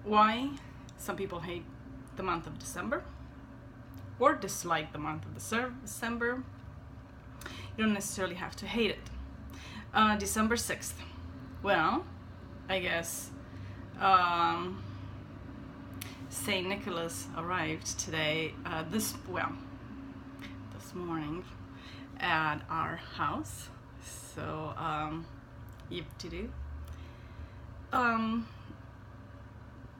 why some people hate the month of December or dislike the month of December. You don't necessarily have to hate it. December 6th. Well, I guess St. Nicholas arrived today, this morning at our house. So, yip to do.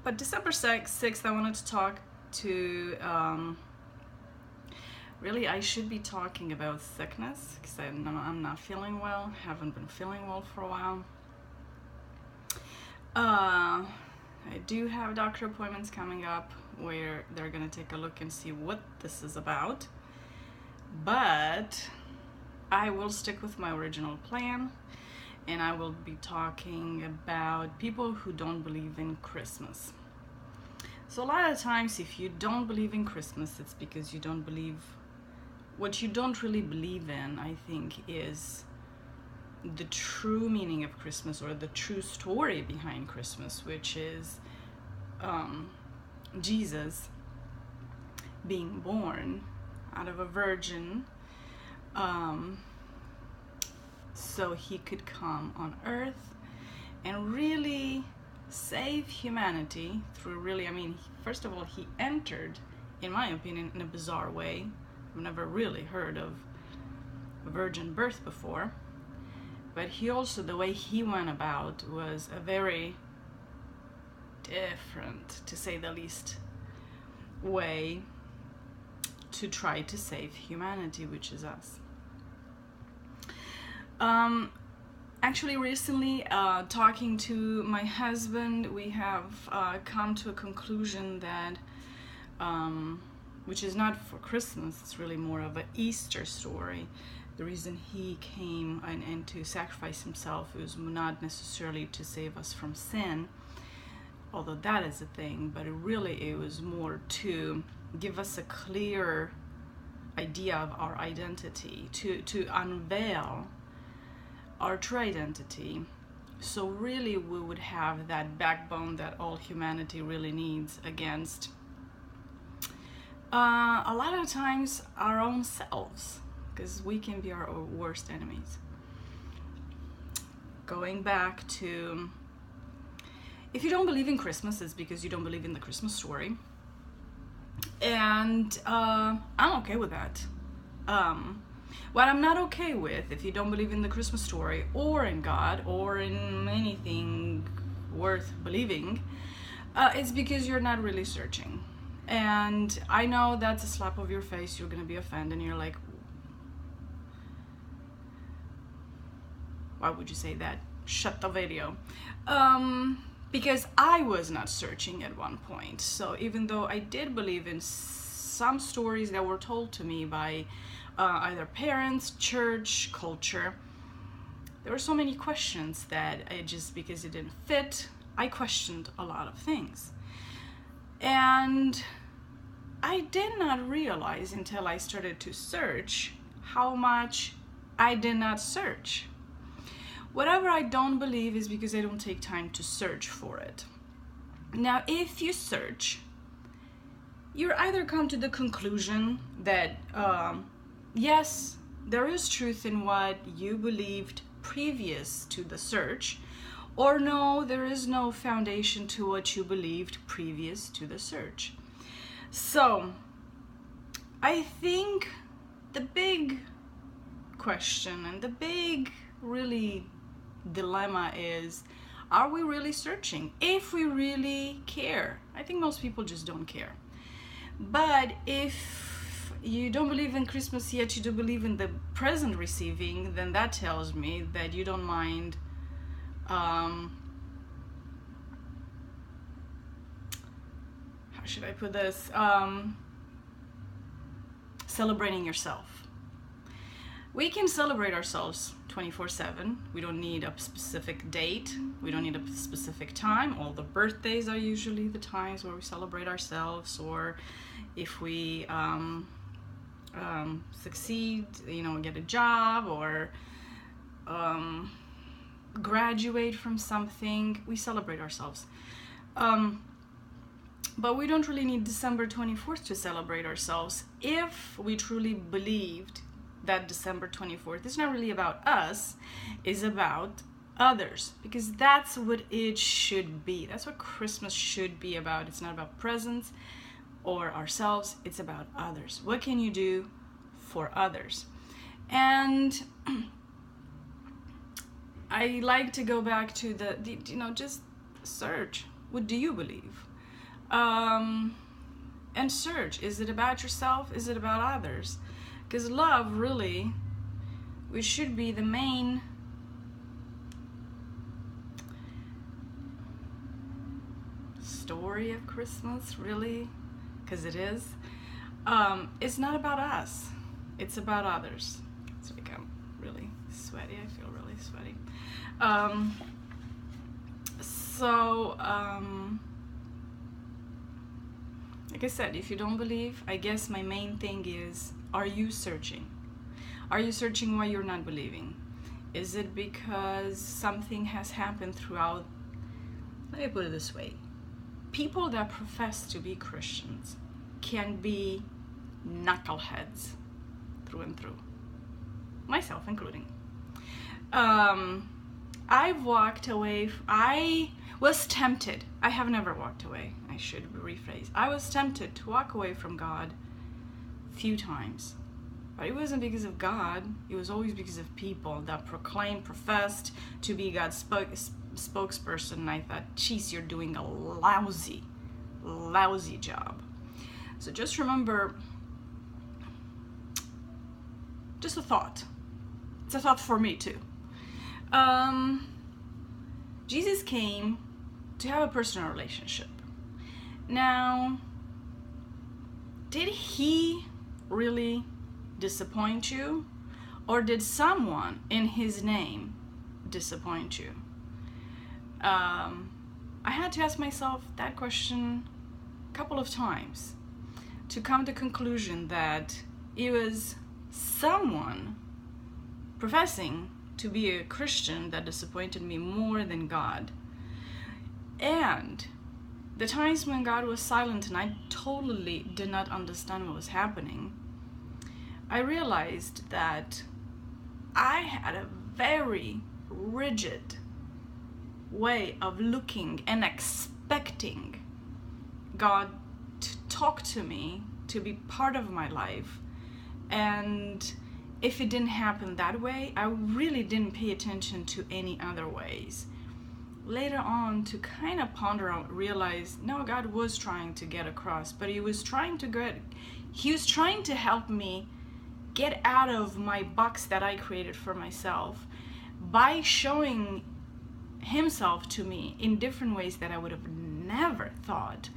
But December 6th, I wanted to talk to, really, I should be talking about sickness, because I'm not feeling well, haven't been feeling well for a while. I do have doctor appointments coming up where they're gonna take a look and see what this is about. But I will stick with my original plan, and I will be talking about people who don't believe in Christmas. So a lot of times, if you don't believe in Christmas, it's because you don't believe. What you don't really believe in, I think, is the true meaning of Christmas, or the true story behind Christmas, which is Jesus being born out of a virgin, so he could come on earth and really save humanity through first of all, he entered, in my opinion, in a bizarre way. I've never really heard of a virgin birth before. But he also, the way he went about was a very different, to say the least, way to try to save humanity, which is us. Actually, recently, talking to my husband, we have come to a conclusion that, which is not for Christmas, it's really more of an Easter story. The reason he came and to sacrifice himself was not necessarily to save us from sin, although that is a thing, but it was more to give us a clear idea of our identity, to unveil our true identity. So really we would have that backbone that all humanity really needs against a lot of times our own selves, because we can be our worst enemies. Going back to, if you don't believe in Christmas, it's because you don't believe in the Christmas story. And I'm okay with that. What I'm not okay with, if you don't believe in the Christmas story, or in God, or in anything worth believing, it's because you're not really searching. And I know that's a slap of your face, you're gonna be offended, and you're like, why would you say that? Shut the video. Because I was not searching at one point. So even though I did believe in some stories that were told to me by either parents, church, culture, there were so many questions that because it didn't fit, I questioned a lot of things. And I did not realize until I started to search how much I did not search. Whatever I don't believe is because I don't take time to search for it. Now, if you search, you either come to the conclusion that yes, there is truth in what you believed previous to the search, or no, there is no foundation to what you believed previous to the search. So, I think the big question and the big really dilemma is, are we really searching? If we really care. I think most people just don't care. But if you don't believe in Christmas yet you do believe in the present receiving, then that tells me that you don't mind how should I put this? Celebrating yourself. We can celebrate ourselves 24/7. We don't need a specific date. We don't need a specific time. All the birthdays are usually the times where we celebrate ourselves, or if we succeed, get a job, or graduate from something, we celebrate ourselves. But we don't really need December 24th to celebrate ourselves if we truly believed that December 24th is not really about us, it's about others, because that's what it should be. That's what Christmas should be about. It's not about presents or ourselves, it's about others. What can you do for others? And I like to go back to the just search, what do you believe? And search, is it about yourself? Is it about others? Because love, really, which should be the main story of Christmas, really, because it is, it's not about us, it's about others. It's become really sweaty, I feel really sweaty. Like I said, if you don't believe, I guess my main thing is, are you searching? Are you searching why you're not believing? Is it because something has happened throughout? Let me put it this way. People that profess to be Christians can be knuckleheads through and through. Myself including. I've walked away, I was tempted. I have never walked away. I should rephrase. I was tempted to walk away from God a few times. But it wasn't because of God. It was always because of people that professed to be God's spokesperson. And I thought, geez, you're doing a lousy job. So just remember, just a thought. It's a thought for me too. Jesus came to have a personal relationship. Now, did he really disappoint you? Or did someone in his name disappoint you? I had to ask myself that question a couple of times to come to the conclusion that it was someone professing to be a Christian that disappointed me more than God. And the times when God was silent and I totally did not understand what was happening, I realized that I had a very rigid way of looking and expecting God to talk to me, to be part of my life. And if it didn't happen that way, I really didn't pay attention to any other ways. Later on, to kind of ponder out, realize, no, God was trying to get across, but he was trying to help me get out of my box that I created for myself by showing himself to me in different ways that I would have never thought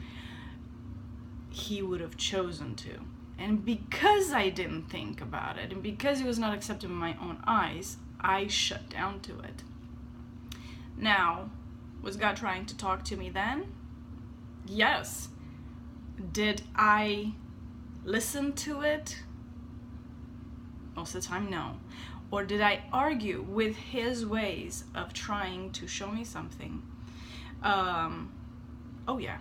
he would have chosen to. And because I didn't think about it, and because it was not accepted in my own eyes, I shut down to it. Now, was God trying to talk to me then? Yes. Did I listen to it? Most of the time, no. Or did I argue with his ways of trying to show me something? Oh yeah,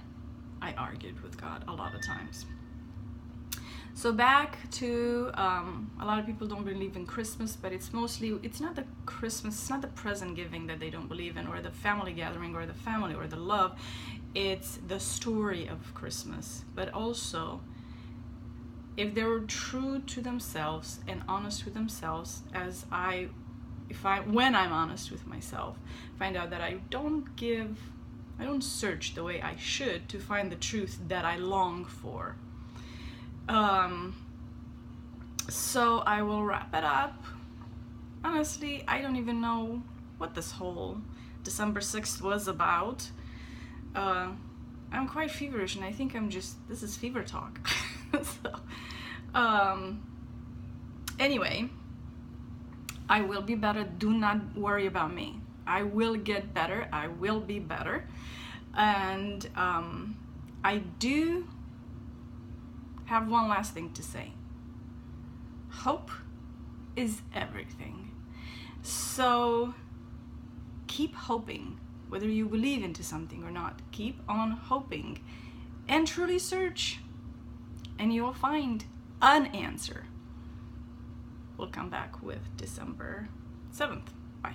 I argued with God a lot of times. So back to, a lot of people don't believe in Christmas, but it's not the Christmas, it's not the present giving that they don't believe in, or the family gathering, or the family, or the love. It's the story of Christmas. But also, if they were true to themselves and honest with themselves, when I'm honest with myself, find out that I don't search the way I should to find the truth that I long for. So I will wrap it up. Honestly, I don't even know what this whole December 6th was about. I'm quite feverish, and I think this is fever talk. So, anyway, I will be better. Do not worry about me. I will get better. I will be better. And I do have one last thing to say. Hope is everything. So keep hoping, whether you believe into something or not. Keep on hoping and truly search, and you will find an answer. We'll come back with December 7th. Bye.